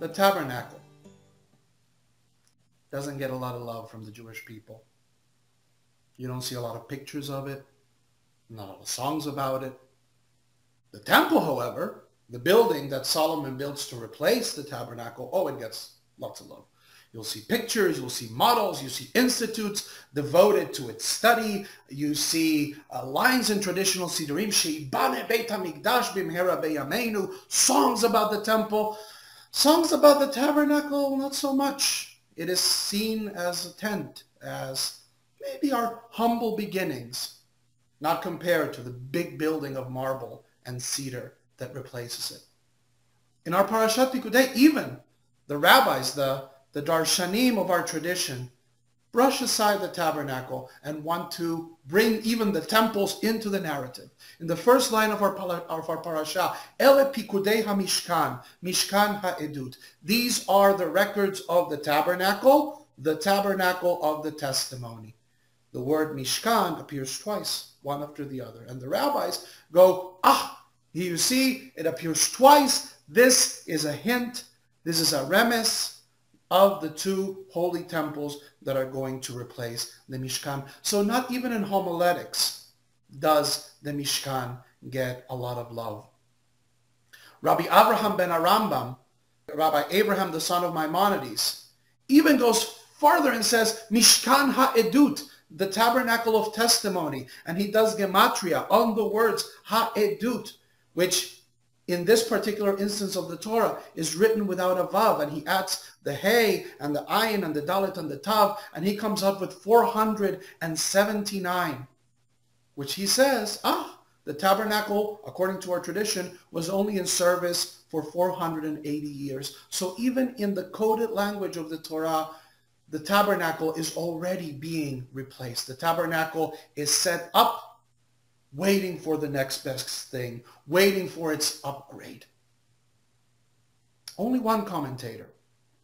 the tabernacle doesn't get a lot of love from the Jewish people. You don't see a lot of pictures of it, not a lot of songs about it. The temple, however, the building that Solomon builds to replace the tabernacle, oh, it gets lots of love. You'll see pictures, you'll see models, you see institutes devoted to its study. You see lines in traditional Sidurim, She'ibane Beit HaMikdash b'mhera b'yameinu, songs about the temple. Songs about the tabernacle, not so much. It is seen as a tent, as maybe our humble beginnings, not compared to the big building of marble and cedar that replaces it. In our Parashat Pekudei, even the rabbis, the darshanim of our tradition, brush aside the tabernacle and want to bring even the temples into the narrative. In the first line of our parasha, Ele Pekudei HaMishkan, Mishkan HaEdut. These are the records of the tabernacle of the testimony. The word Mishkan appears twice, one after the other. And the rabbis go, here you see, it appears twice. This is a hint, this is a remes of the two holy temples that are going to replace the Mishkan. So not even in homiletics does the Mishkan get a lot of love. Rabbi Avraham ben Arambam, Rabbi Abraham the son of Maimonides, even goes farther and says Mishkan HaEdut, the tabernacle of testimony. And he does gematria on the words HaEdut, which in this particular instance of the Torah is written without a vav, and he adds the hey and the ayin and the dalet and the tav, and he comes up with 479, which he says, the tabernacle, according to our tradition, was only in service for 480 years. So even in the coded language of the Torah, the tabernacle is already being replaced. The tabernacle is set up, waiting for the next best thing, waiting for its upgrade. Only one commentator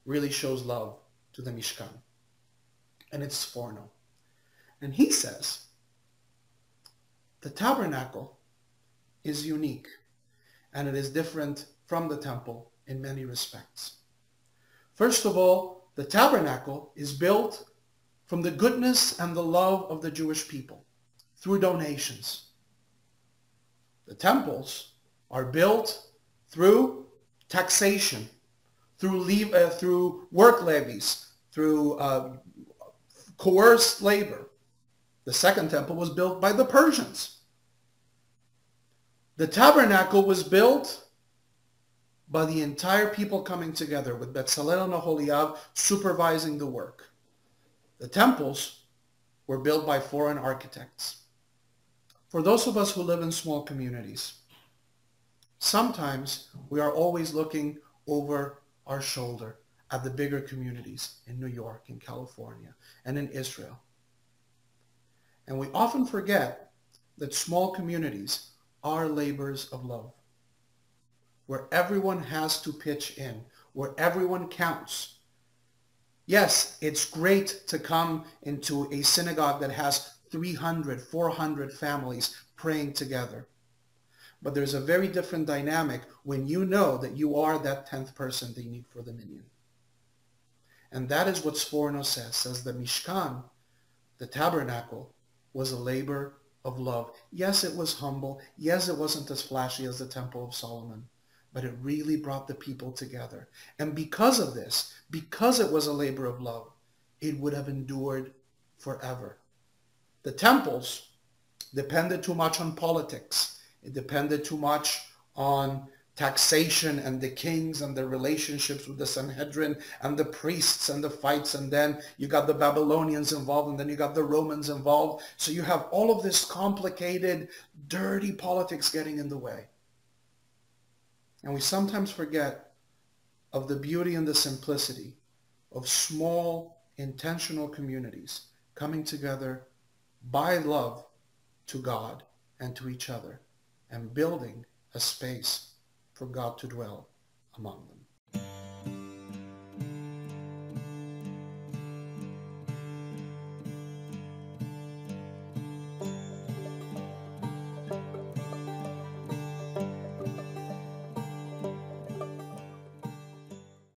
really shows love to the Mishkan, and it's Sforno. And he says, the tabernacle is unique, and it is different from the temple in many respects. First of all, the tabernacle is built from the goodness and the love of the Jewish people through donations. The temples are built through taxation, through work levies, through coerced labor. The second temple was built by the Persians. The tabernacle was built by the entire people coming together, with Betzalel and Aholiab supervising the work. The temples were built by foreign architects. For those of us who live in small communities, sometimes we are always looking over our shoulder at the bigger communities in New York, in California, and in Israel. And we often forget that small communities are labors of love, where everyone has to pitch in, where everyone counts. Yes, it's great to come into a synagogue that has 300, 400 families praying together. But there's a very different dynamic when you know that you are that 10th person they need for the minyan. And that is what Sforno says the Mishkan, the tabernacle, was a labor of love. Yes, it was humble. Yes, it wasn't as flashy as the Temple of Solomon, but it really brought the people together. And because of this, because it was a labor of love, it would have endured forever. The temples depended too much on politics. It depended too much on taxation and the kings and the relationships with the Sanhedrin and the priests and the fights. And then you got the Babylonians involved, and then you got the Romans involved. So you have all of this complicated, dirty politics getting in the way. And we sometimes forget of the beauty and the simplicity of small, intentional communities coming together by love to God and to each other, and building a space for God to dwell among them.